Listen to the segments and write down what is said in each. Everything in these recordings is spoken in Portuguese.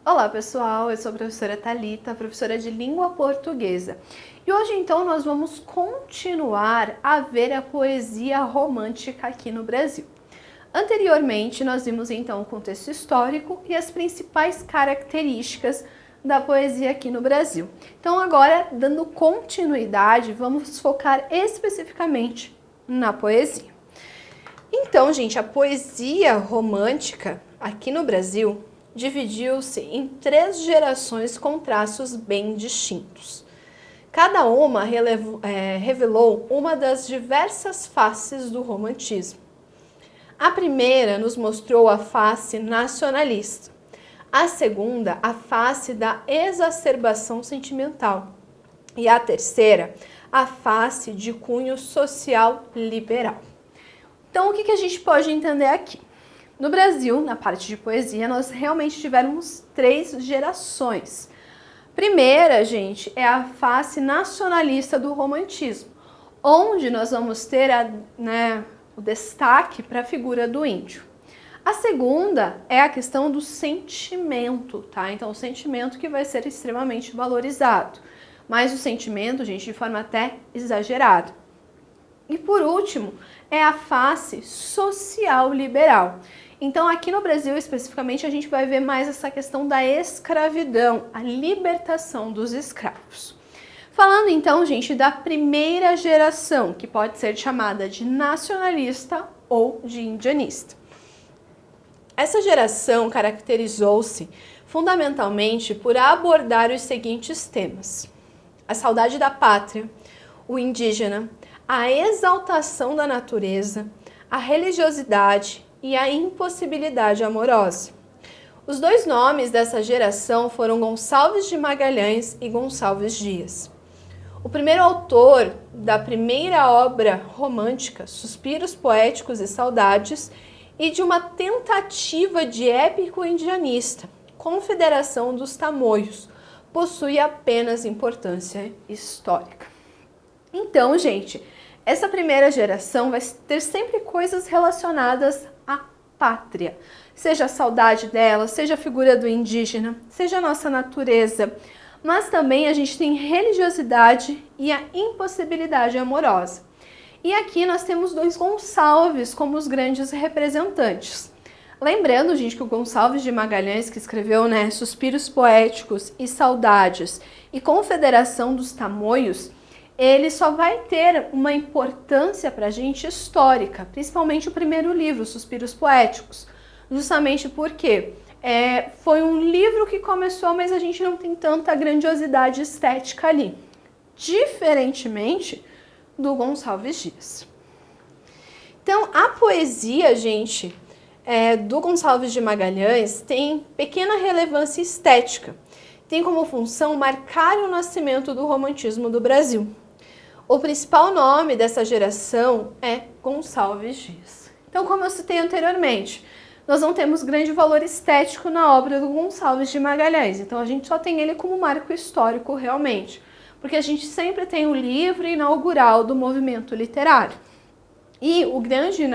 Olá pessoal, eu sou a professora Thalita, professora de língua portuguesa. E hoje então nós vamos continuar a ver a poesia romântica aqui no Brasil. Anteriormente nós vimos então o contexto histórico e as principais características da poesia aqui no Brasil. Então agora, dando continuidade, vamos focar especificamente na poesia. Então, gente, a poesia romântica aqui no Brasil dividiu-se em 3 gerações com traços bem distintos. Cada uma revelou uma das diversas faces do romantismo. A primeira nos mostrou a face nacionalista, a segunda, a face da exacerbação sentimental, e a terceira, a face de cunho social liberal. Então, o que a gente pode entender aqui? No Brasil, na parte de poesia, nós realmente tivemos 3 gerações. Primeira, gente, é a face nacionalista do romantismo, onde nós vamos ter o destaque para a figura do índio. A segunda é a questão do sentimento, tá? Então, o sentimento que vai ser extremamente valorizado, mas o sentimento, gente, de forma até exagerada. E por último, é a face social liberal. Então, aqui no Brasil, especificamente, a gente vai ver mais essa questão da escravidão, a libertação dos escravos. Falando então, gente, da primeira geração, que pode ser chamada de nacionalista ou de indianista. Essa geração caracterizou-se fundamentalmente por abordar os seguintes temas: a saudade da pátria, o indígena, a exaltação da natureza, a religiosidade e a impossibilidade amorosa. Os 2 nomes dessa geração foram Gonçalves de Magalhães e Gonçalves Dias. O primeiro autor da primeira obra romântica, Suspiros Poéticos e Saudades, e de uma tentativa de épico indianista, Confederação dos Tamoios, possui apenas importância histórica. Então, gente, essa primeira geração vai ter sempre coisas relacionadas à pátria, seja a saudade dela, seja a figura do indígena, seja a nossa natureza, mas também a gente tem religiosidade e a impossibilidade amorosa. E aqui nós temos 2 Gonçalves como os grandes representantes. Lembrando, gente, que o Gonçalves de Magalhães, que escreveu Suspiros Poéticos e Saudades e Confederação dos Tamoios, ele só vai ter uma importância para a gente histórica, principalmente o primeiro livro, Suspiros Poéticos, justamente porque foi um livro que começou, mas a gente não tem tanta grandiosidade estética ali, diferentemente do Gonçalves Dias. Então, a poesia, gente, do Gonçalves de Magalhães tem pequena relevância estética, tem como função marcar o nascimento do romantismo do Brasil. O principal nome dessa geração é Gonçalves Dias. Então, como eu citei anteriormente, nós não temos grande valor estético na obra do Gonçalves de Magalhães, então a gente só tem ele como marco histórico realmente, porque a gente sempre tem o livro inaugural do movimento literário. E o grande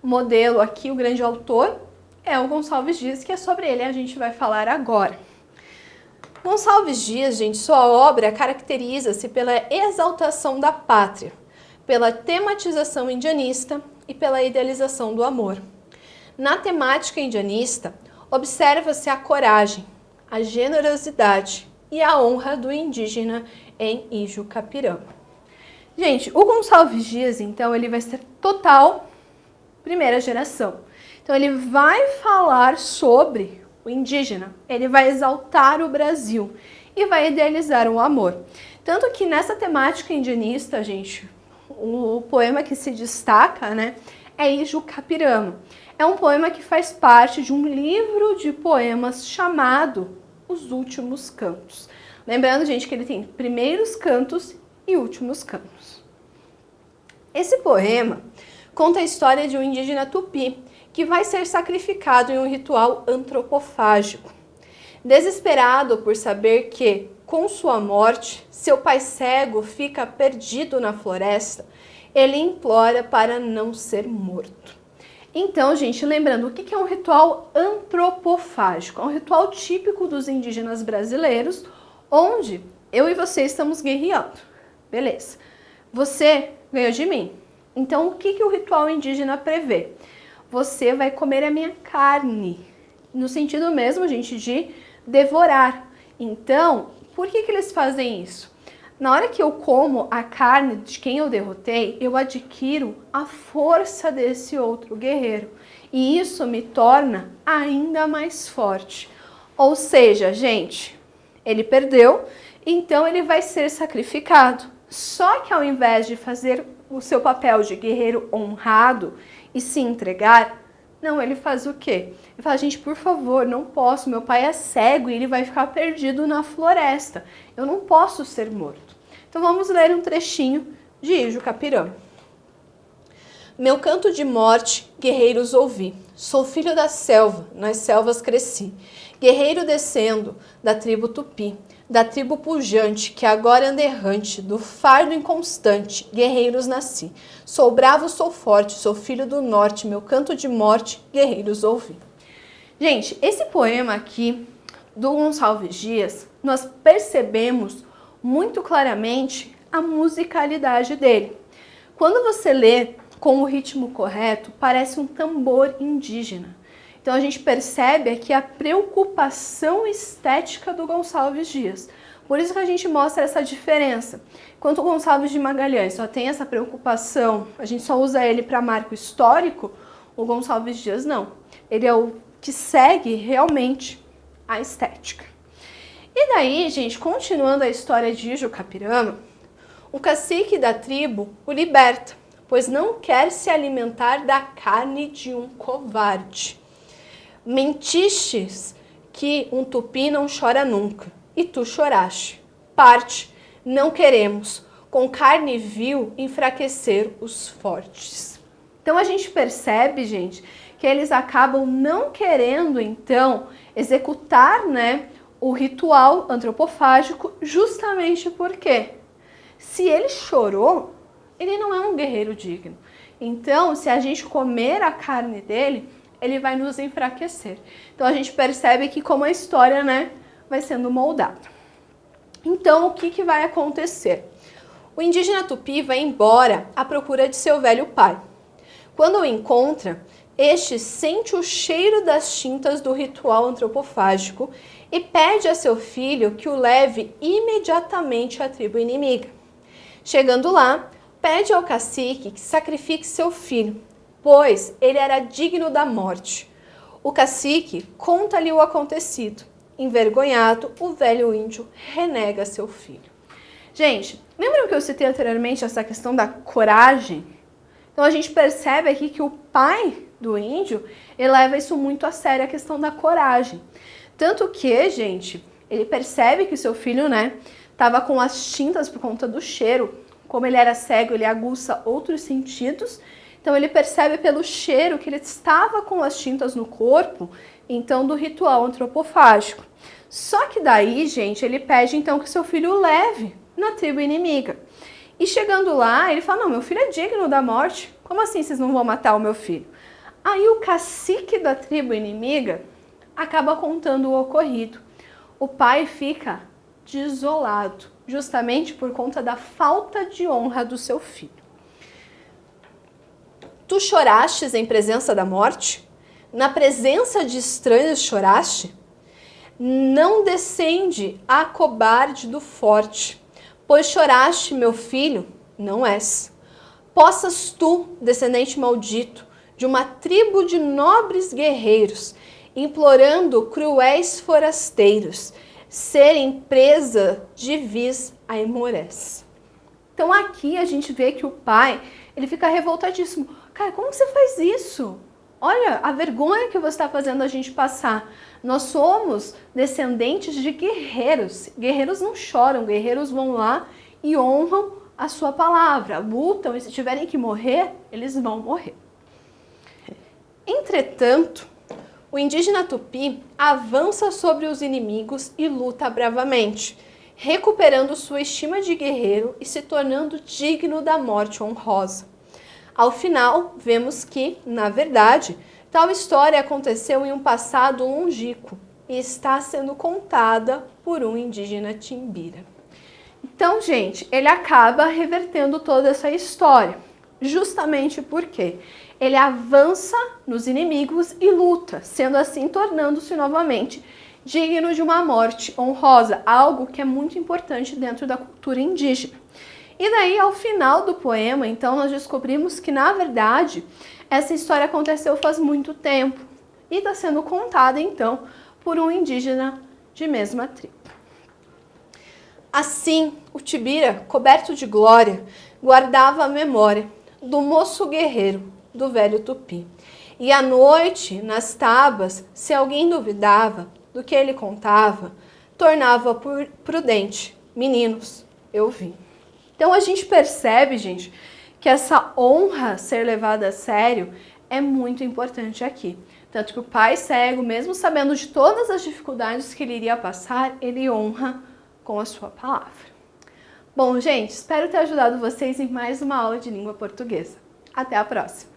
modelo aqui, o grande autor, é o Gonçalves Dias, que é sobre ele a gente vai falar agora. Gonçalves Dias, gente, sua obra caracteriza-se pela exaltação da pátria, pela tematização indianista e pela idealização do amor. Na temática indianista, observa-se a coragem, a generosidade e a honra do indígena em Ijucapirama. Gente, o Gonçalves Dias, então, ele vai ser total primeira geração. Então, ele vai falar sobre o indígena, ele vai exaltar o Brasil e vai idealizar o amor. Tanto que nessa temática indianista, gente, o poema que se destaca, é Ijucapirama. É um poema que faz parte de um livro de poemas chamado Os Últimos Cantos. Lembrando, gente, que ele tem primeiros cantos e últimos cantos. Esse poema conta a história de um indígena tupi que vai ser sacrificado em um ritual antropofágico. Desesperado por saber que, com sua morte, seu pai cego fica perdido na floresta, ele implora para não ser morto. Então, gente, lembrando, o que é um ritual antropofágico? É um ritual típico dos indígenas brasileiros, onde eu e você estamos guerreando. Beleza. Você ganhou de mim. Então, o que o ritual indígena prevê? Você vai comer a minha carne. No sentido mesmo, gente, de devorar. Então, por que eles fazem isso? Na hora que eu como a carne de quem eu derrotei, eu adquiro a força desse outro guerreiro. E isso me torna ainda mais forte. Ou seja, gente, ele perdeu, então ele vai ser sacrificado. Só que ao invés de fazer o seu papel de guerreiro honrado e se entregar, não, ele faz o quê? Ele fala, gente, por favor, não posso, meu pai é cego e ele vai ficar perdido na floresta. Eu não posso ser morto. Então vamos ler um trechinho de Ijo Capirã. Meu canto de morte, guerreiros ouvi. Sou filho da selva, nas selvas cresci. Guerreiro descendo da tribo Tupi, da tribo pujante, que agora anda errante, do fardo inconstante, guerreiros nasci. Sou bravo, sou forte, sou filho do norte, meu canto de morte, guerreiros ouvi. Gente, esse poema aqui do Gonçalves Dias, nós percebemos muito claramente a musicalidade dele. Quando você lê com o ritmo correto, parece um tambor indígena. Então a gente percebe aqui a preocupação estética do Gonçalves Dias. Por isso que a gente mostra essa diferença. Enquanto o Gonçalves de Magalhães só tem essa preocupação, a gente só usa ele para marco histórico, o Gonçalves Dias não. Ele é o que segue realmente a estética. E daí, gente, continuando a história de Ijo Capirã, o cacique da tribo o liberta, pois não quer se alimentar da carne de um covarde. Mentistes que um tupi não chora nunca, e tu choraste. Parte, não queremos, com carne vil enfraquecer os fortes. Então a gente percebe, gente, que eles acabam não querendo, então, executar, o ritual antropofágico, justamente porque se ele chorou, ele não é um guerreiro digno. Então, se a gente comer a carne dele, ele vai nos enfraquecer. Então a gente percebe que como a história, vai sendo moldada. Então, o que vai acontecer? O indígena tupi vai embora à procura de seu velho pai. Quando o encontra, este sente o cheiro das tintas do ritual antropofágico e pede a seu filho que o leve imediatamente à tribo inimiga. Chegando lá, pede ao cacique que sacrifique seu filho, pois ele era digno da morte. O cacique conta-lhe o acontecido. Envergonhado, o velho índio renega seu filho. Gente, lembram que eu citei anteriormente essa questão da coragem? Então a gente percebe aqui que o pai do índio, ele leva isso muito a sério, a questão da coragem. Tanto que, gente, ele percebe que seu filho, estava com as tintas por conta do cheiro. Como ele era cego, ele aguça outros sentidos. Então ele percebe pelo cheiro que ele estava com as tintas no corpo, então do ritual antropofágico. Só que daí, gente, ele pede então que seu filho o leve na tribo inimiga. E chegando lá, ele fala, não, meu filho é digno da morte. Como assim vocês não vão matar o meu filho? Aí o cacique da tribo inimiga acaba contando o ocorrido. O pai fica desolado, justamente por conta da falta de honra do seu filho. Tu chorastes em presença da morte? Na presença de estranhos choraste? Não descende a cobarde do forte, pois choraste, meu filho, não és. Possas tu, descendente maldito, de uma tribo de nobres guerreiros, implorando cruéis forasteiros, serem presa de vis a Aimorés. Então aqui a gente vê que o pai, ele fica revoltadíssimo. Cara, como você faz isso? Olha a vergonha que você está fazendo a gente passar. Nós somos descendentes de guerreiros. Guerreiros não choram, guerreiros vão lá e honram a sua palavra, lutam e se tiverem que morrer, eles vão morrer. Entretanto, o indígena tupi avança sobre os inimigos e luta bravamente, recuperando sua estima de guerreiro e se tornando digno da morte honrosa. Ao final, vemos que, na verdade, tal história aconteceu em um passado longínquo e está sendo contada por um indígena Timbira. Então, gente, ele acaba revertendo toda essa história, justamente porque ele avança nos inimigos e luta, sendo assim tornando-se novamente digno de uma morte honrosa, algo que é muito importante dentro da cultura indígena. E daí, ao final do poema, então, nós descobrimos que, na verdade, essa história aconteceu faz muito tempo e está sendo contada, então, por um indígena de mesma tribo. Assim, o Tibira, coberto de glória, guardava a memória do moço guerreiro, do velho Tupi. E à noite, nas tabas, se alguém duvidava do que ele contava, tornava prudente. Meninos, eu vim. Então a gente percebe, gente, que essa honra ser levada a sério é muito importante aqui. Tanto que o pai cego, mesmo sabendo de todas as dificuldades que ele iria passar, ele honra com a sua palavra. Bom, gente, espero ter ajudado vocês em mais uma aula de língua portuguesa. Até a próxima!